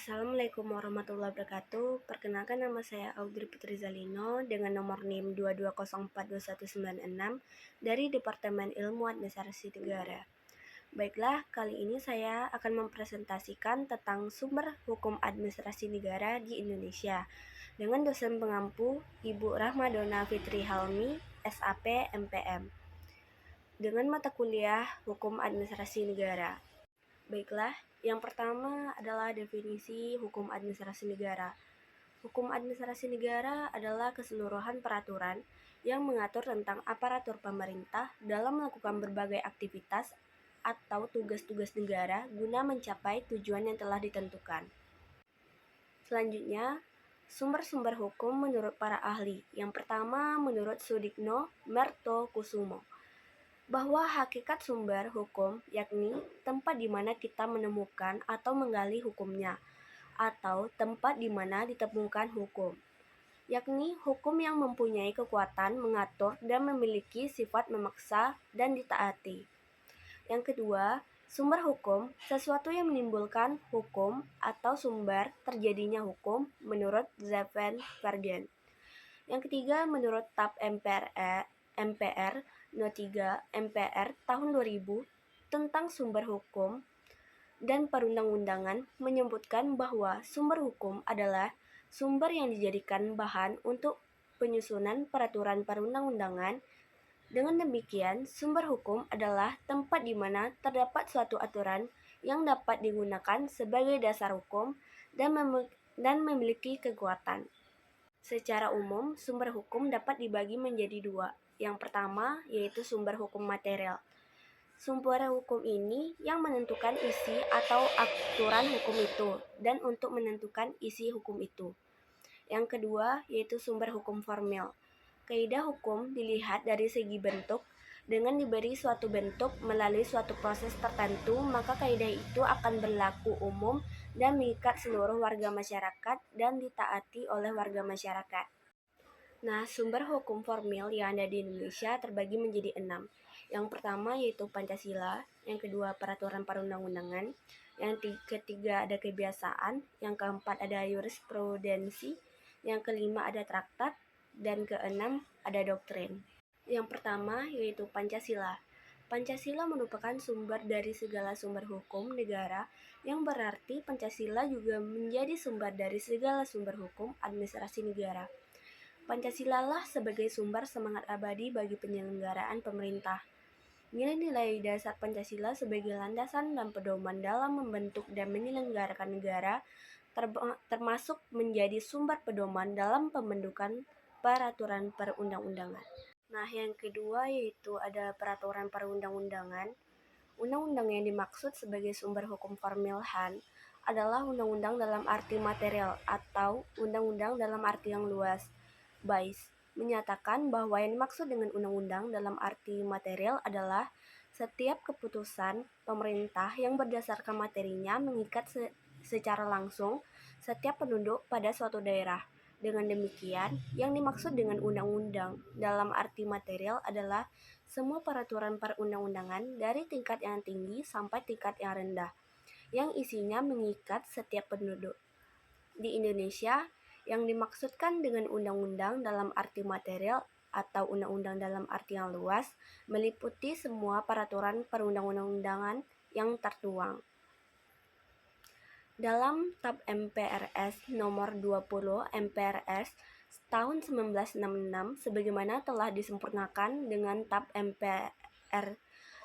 Assalamualaikum warahmatullahi wabarakatuh. Perkenalkan, nama saya Audrey Putri Zalino dengan nomor NIM 220421196 dari Departemen Ilmu Administrasi Negara. Baiklah, kali ini saya akan mempresentasikan tentang sumber hukum administrasi negara di Indonesia dengan dosen pengampu Ibu Rahmadona Fitri Halmi, SAP MPM, dengan mata kuliah Hukum Administrasi Negara. Baiklah, yang pertama adalah definisi hukum administrasi negara. Hukum administrasi negara adalah keseluruhan peraturan yang mengatur tentang aparatur pemerintah dalam melakukan berbagai aktivitas atau tugas-tugas negara guna mencapai tujuan yang telah ditentukan. Selanjutnya, sumber-sumber hukum menurut para ahli. Yang pertama, menurut Sudikno Mertokusumo, bahwa hakikat sumber hukum yakni tempat di mana kita menemukan atau menggali hukumnya, atau tempat di mana ditemukan hukum, yakni hukum yang mempunyai kekuatan mengatur dan memiliki sifat memaksa dan ditaati. Yang kedua, sumber hukum, sesuatu yang menimbulkan hukum atau sumber terjadinya hukum menurut Zeven-Vergen. Yang ketiga, menurut TAP MPR No. 3 MPR tahun 2000 tentang sumber hukum dan perundang-undangan menyebutkan bahwa sumber hukum adalah sumber yang dijadikan bahan untuk penyusunan peraturan perundang-undangan. Dengan demikian, sumber hukum adalah tempat di mana terdapat suatu aturan yang dapat digunakan sebagai dasar hukum dan memiliki kekuatan. Secara umum, sumber hukum dapat dibagi menjadi dua. Yang pertama, yaitu sumber hukum material. Sumber hukum ini yang menentukan isi atau aturan hukum itu dan untuk menentukan isi hukum itu. Yang kedua, yaitu sumber hukum formil. Kaidah hukum dilihat dari segi bentuk. Dengan diberi suatu bentuk melalui suatu proses tertentu, maka kaidah itu akan berlaku umum dan mengikat seluruh warga masyarakat dan ditaati oleh warga masyarakat. Nah, sumber hukum formil yang ada di Indonesia terbagi menjadi 6. Yang pertama yaitu Pancasila, yang kedua peraturan perundang-undangan, yang ketiga ada kebiasaan, yang keempat ada jurisprudensi, yang kelima ada traktat, dan keenam ada doktrin. Yang pertama yaitu Pancasila. Pancasila merupakan sumber dari segala sumber hukum negara, yang berarti Pancasila juga menjadi sumber dari segala sumber hukum administrasi negara. Pancasila lah sebagai sumber semangat abadi bagi penyelenggaraan pemerintah. Nilai-nilai dasar Pancasila sebagai landasan dan pedoman dalam membentuk dan menyelenggarakan negara, termasuk menjadi sumber pedoman dalam pembentukan peraturan perundang-undangan. Nah, yang kedua yaitu ada peraturan perundang-undangan. Undang-undang yang dimaksud sebagai sumber hukum formil HAN adalah undang-undang dalam arti material atau undang-undang dalam arti yang luas. Bais menyatakan bahwa yang dimaksud dengan undang-undang dalam arti material adalah setiap keputusan pemerintah yang berdasarkan materinya mengikat secara langsung setiap penduduk pada suatu daerah. Dengan demikian, yang dimaksud dengan undang-undang dalam arti material adalah semua peraturan perundang-undangan dari tingkat yang tinggi sampai tingkat yang rendah, yang isinya mengikat setiap penduduk. Di Indonesia, yang dimaksudkan dengan undang-undang dalam arti material atau undang-undang dalam arti yang luas meliputi semua peraturan perundang-undangan yang tertuang dalam TAP MPRS nomor 20 MPRS tahun 1966 sebagaimana telah disempurnakan dengan TAP MPR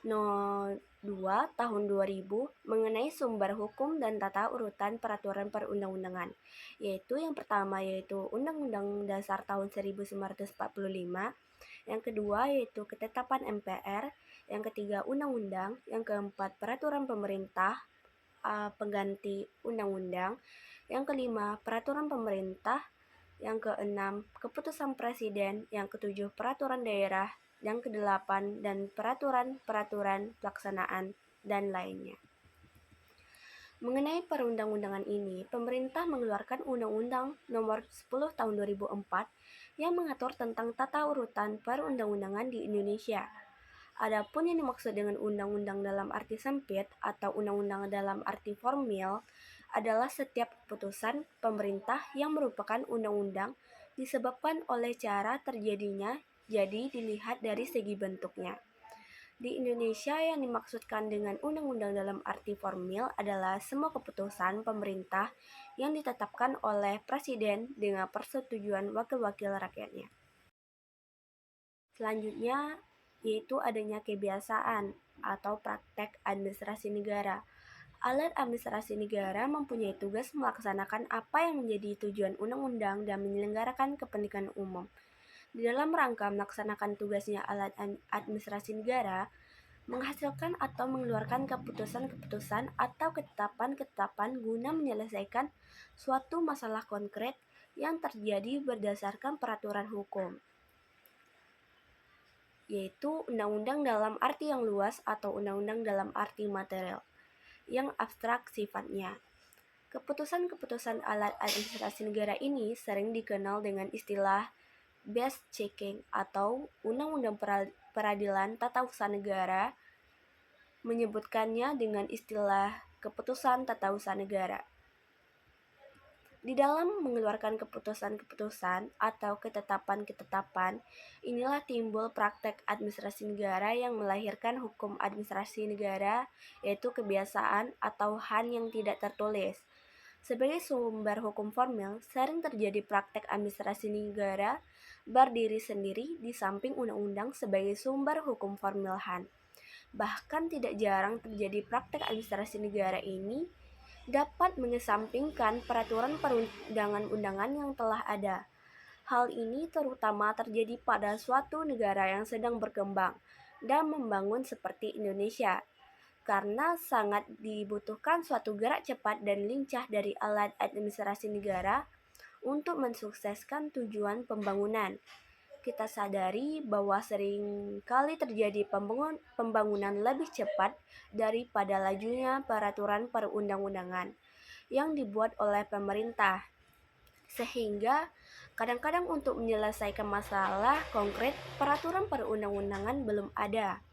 No. 2 tahun 2000 mengenai sumber hukum dan tata urutan peraturan perundang-undangan, yaitu yang pertama yaitu Undang-Undang Dasar tahun 1945, yang kedua yaitu ketetapan MPR, yang ketiga undang-undang, yang keempat peraturan pemerintah pengganti undang-undang, yang kelima peraturan pemerintah, yang keenam keputusan presiden, yang ketujuh peraturan daerah, yang kedelapan dan peraturan pelaksanaan dan lainnya. Mengenai perundang-undangan ini, pemerintah mengeluarkan Undang-Undang Nomor 10 Tahun 2004 yang mengatur tentang tata urutan perundang-undangan di Indonesia. Adapun yang dimaksud dengan undang-undang dalam arti sempit atau undang-undang dalam arti formil adalah setiap keputusan pemerintah yang merupakan undang-undang disebabkan oleh cara terjadinya, jadi dilihat dari segi bentuknya. Di Indonesia yang dimaksudkan dengan undang-undang dalam arti formil adalah semua keputusan pemerintah yang ditetapkan oleh Presiden dengan persetujuan wakil-wakil rakyatnya. Selanjutnya yaitu adanya kebiasaan atau praktek administrasi negara. Alat administrasi negara mempunyai tugas melaksanakan apa yang menjadi tujuan undang-undang dan menyelenggarakan kepentingan umum. Di dalam rangka melaksanakan tugasnya alat administrasi negara, menghasilkan atau mengeluarkan keputusan-keputusan atau ketetapan-ketetapan guna menyelesaikan suatu masalah konkret yang terjadi berdasarkan peraturan hukum, yaitu undang-undang dalam arti yang luas atau undang-undang dalam arti material, yang abstrak sifatnya. Keputusan-keputusan alat administrasi negara ini sering dikenal dengan istilah base checking atau undang-undang peradilan tata usaha negara, menyebutkannya dengan istilah keputusan tata usaha negara. Di dalam mengeluarkan keputusan-keputusan atau ketetapan-ketetapan, inilah timbul praktek administrasi negara yang melahirkan hukum administrasi negara, yaitu kebiasaan atau han yang tidak tertulis. Sebagai sumber hukum formil, sering terjadi praktek administrasi negara berdiri sendiri di samping undang-undang sebagai sumber hukum formil han. Bahkan tidak jarang terjadi praktek administrasi negara ini dapat mengesampingkan peraturan perundangan-undangan yang telah ada. Hal ini terutama terjadi pada suatu negara yang sedang berkembang dan membangun seperti Indonesia, karena sangat dibutuhkan suatu gerak cepat dan lincah dari alat administrasi negara untuk mensukseskan tujuan pembangunan. Kita sadari bahwa sering kali terjadi pembangunan lebih cepat daripada lajunya peraturan perundang-undangan yang dibuat oleh pemerintah. Sehingga kadang-kadang untuk menyelesaikan masalah konkret peraturan perundang-undangan belum ada.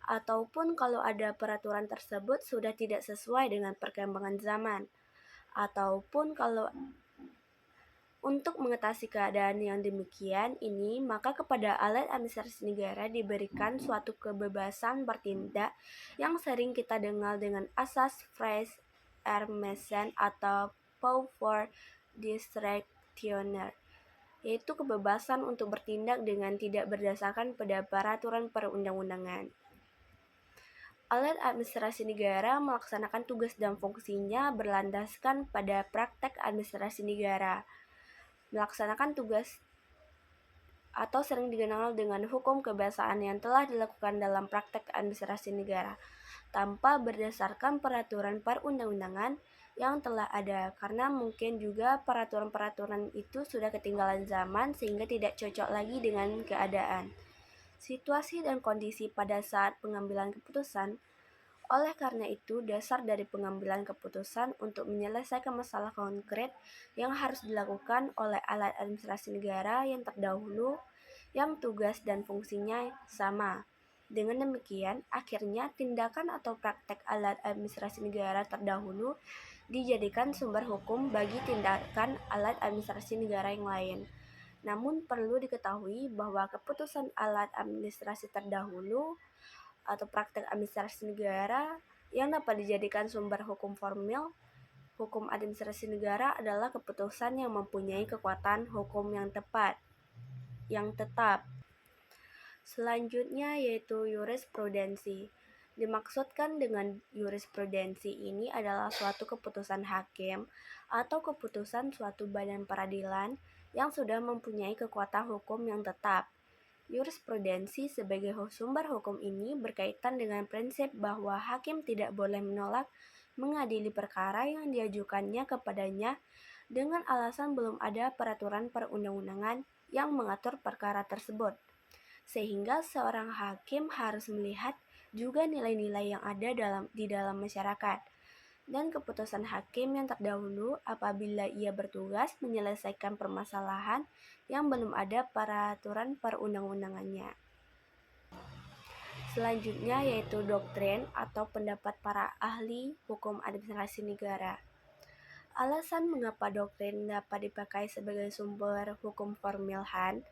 Ataupun kalau ada peraturan tersebut sudah tidak sesuai dengan perkembangan zaman. Ataupun kalau untuk mengatasi keadaan yang demikian ini, maka kepada alat administrasi negara diberikan suatu kebebasan bertindak yang sering kita dengar dengan asas phrase Hermesen atau power discretionary, yaitu kebebasan untuk bertindak dengan tidak berdasarkan pada peraturan perundang-undangan. Alat administrasi negara melaksanakan tugas dan fungsinya berlandaskan pada praktek administrasi negara. Melaksanakan tugas atau sering dikenal dengan hukum kebiasaan yang telah dilakukan dalam praktek administrasi negara tanpa berdasarkan peraturan perundang-undangan yang telah ada, karena mungkin juga peraturan-peraturan itu sudah ketinggalan zaman sehingga tidak cocok lagi dengan keadaan, situasi dan kondisi pada saat pengambilan keputusan. Oleh karena itu, dasar dari pengambilan keputusan untuk menyelesaikan masalah konkret yang harus dilakukan oleh alat administrasi negara yang terdahulu, yang tugas dan fungsinya sama. Dengan demikian, akhirnya tindakan atau praktek alat administrasi negara terdahulu dijadikan sumber hukum bagi tindakan alat administrasi negara yang lain. Namun perlu diketahui bahwa keputusan alat administrasi terdahulu atau praktek administrasi negara yang dapat dijadikan sumber hukum formil, hukum administrasi negara adalah keputusan yang mempunyai kekuatan hukum yang tetap. Selanjutnya yaitu jurisprudensi. Dimaksudkan dengan jurisprudensi ini adalah suatu keputusan hakim atau keputusan suatu badan peradilan yang sudah mempunyai kekuatan hukum yang tetap. Jurisprudensi sebagai sumber hukum ini berkaitan dengan prinsip bahwa hakim tidak boleh menolak mengadili perkara yang diajukannya kepadanya dengan alasan belum ada peraturan perundang-undangan yang mengatur perkara tersebut. Sehingga seorang hakim harus melihat juga nilai-nilai yang ada di dalam masyarakat dan keputusan hakim yang terdahulu apabila ia bertugas menyelesaikan permasalahan yang belum ada peraturan perundang-undangannya. Selanjutnya yaitu doktrin atau pendapat para ahli hukum administrasi negara. Alasan mengapa doktrin dapat dipakai sebagai sumber hukum formil Han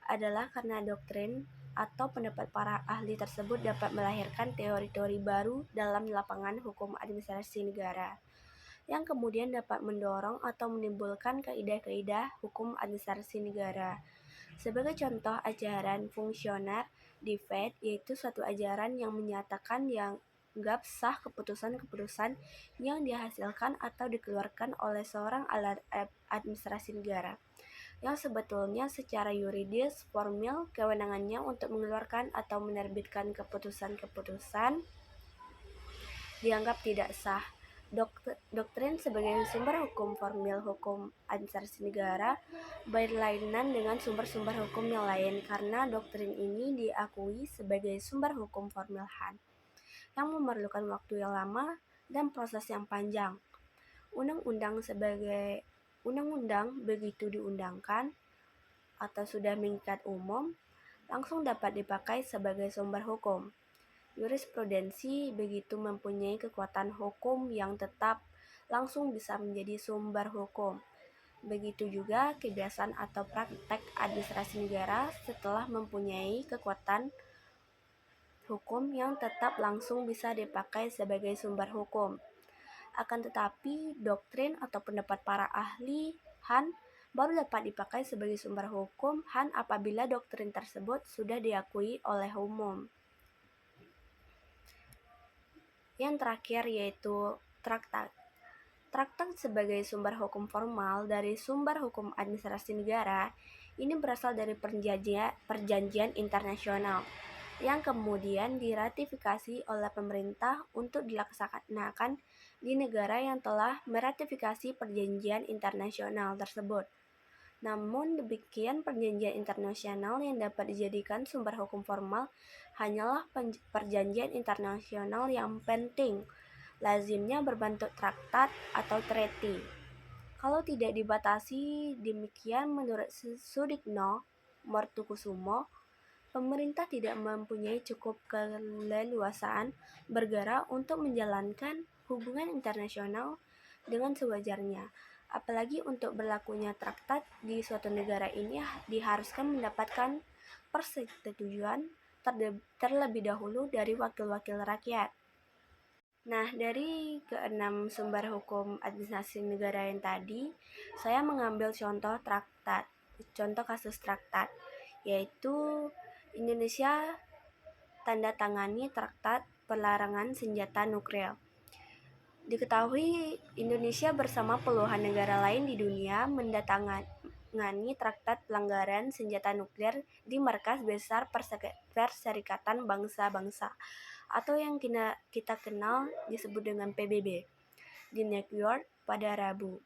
adalah karena doktrin atau pendapat para ahli tersebut dapat melahirkan teori-teori baru dalam lapangan hukum administrasi negara, yang kemudian dapat mendorong atau menimbulkan kaidah-kaidah hukum administrasi negara. Sebagai contoh ajaran fungsioner di Fed, yaitu suatu ajaran yang menyatakan yang anggap sah keputusan-keputusan yang dihasilkan atau dikeluarkan oleh seorang alat administrasi negara, yang sebetulnya secara yuridis formil kewenangannya untuk mengeluarkan atau menerbitkan keputusan-keputusan dianggap tidak sah. Doktrin sebagai sumber hukum formil hukum administrasi negara berlainan dengan sumber-sumber hukum yang lain karena doktrin ini diakui sebagai sumber hukum formil Han, yang memerlukan waktu yang lama dan proses yang panjang. Undang-undang begitu diundangkan atau sudah mengikat umum, langsung dapat dipakai sebagai sumber hukum. Jurisprudensi begitu mempunyai kekuatan hukum yang tetap, langsung bisa menjadi sumber hukum. Begitu juga kebiasaan atau praktek administrasi negara setelah mempunyai kekuatan hukum yang tetap, langsung bisa dipakai sebagai sumber hukum. Akan tetapi, doktrin atau pendapat para ahli Han baru dapat dipakai sebagai sumber hukum Han apabila doktrin tersebut sudah diakui oleh umum. Yang terakhir yaitu traktat. Traktat sebagai sumber hukum formal dari sumber hukum administrasi negara ini berasal dari perjanjian internasional yang kemudian diratifikasi oleh pemerintah untuk dilaksanakan di negara yang telah meratifikasi perjanjian internasional tersebut. Namun demikian, perjanjian internasional yang dapat dijadikan sumber hukum formal hanyalah perjanjian internasional yang penting, lazimnya berbentuk traktat atau treaty. Kalau tidak dibatasi demikian, menurut Sudikno Mortukusumo, pemerintah tidak mempunyai cukup keleluasaan bergerak untuk menjalankan hubungan internasional dengan sewajarnya. Apalagi untuk berlakunya traktat di suatu negara ini diharuskan mendapatkan persetujuan terlebih dahulu dari wakil-wakil rakyat. Nah, dari keenam sumber hukum administrasi negara yang tadi, saya mengambil contoh kasus traktat, yaitu Indonesia tanda tangani Traktat Pelarangan Senjata Nuklir. Diketahui Indonesia bersama puluhan negara lain di dunia mendatangani Traktat Pelanggaran Senjata Nuklir di Markas Besar Perserikatan Bangsa-Bangsa atau yang kita kenal disebut dengan PBB di New York pada Rabu.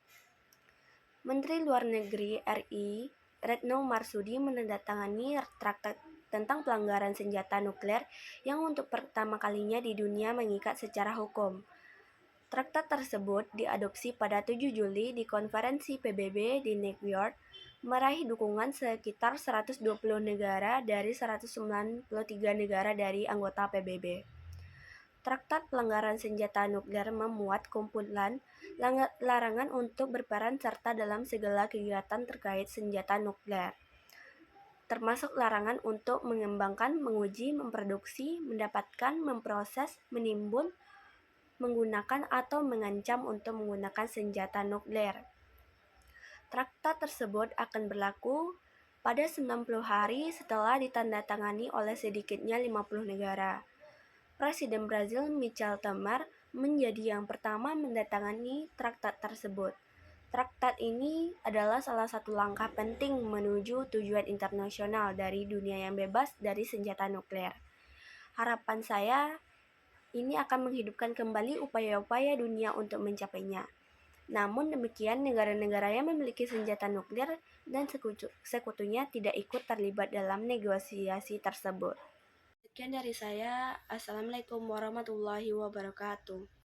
Menteri Luar Negeri RI Retno Marsudi menandatangani Traktat tentang pelanggaran senjata nuklir yang untuk pertama kalinya di dunia mengikat secara hukum. Traktat tersebut diadopsi pada 7 Juli di konferensi PBB di New York, meraih dukungan sekitar 120 negara dari 193 negara dari anggota PBB. Traktat Pelanggaran Senjata Nuklir memuat kumpulan larangan untuk berperan serta dalam segala kegiatan terkait senjata nuklir, termasuk larangan untuk mengembangkan, menguji, memproduksi, mendapatkan, memproses, menimbun, menggunakan atau mengancam untuk menggunakan senjata nuklir. Traktat tersebut akan berlaku pada 90 hari setelah ditandatangani oleh sedikitnya 50 negara. Presiden Brazil Michel Temer menjadi yang pertama mendatangani traktat tersebut. Traktat ini adalah salah satu langkah penting menuju tujuan internasional dari dunia yang bebas dari senjata nuklir. Harapan saya ini akan menghidupkan kembali upaya-upaya dunia untuk mencapainya. Namun demikian, negara-negara yang memiliki senjata nuklir dan sekutunya tidak ikut terlibat dalam negosiasi tersebut. Sekian dari saya. Assalamualaikum warahmatullahi wabarakatuh.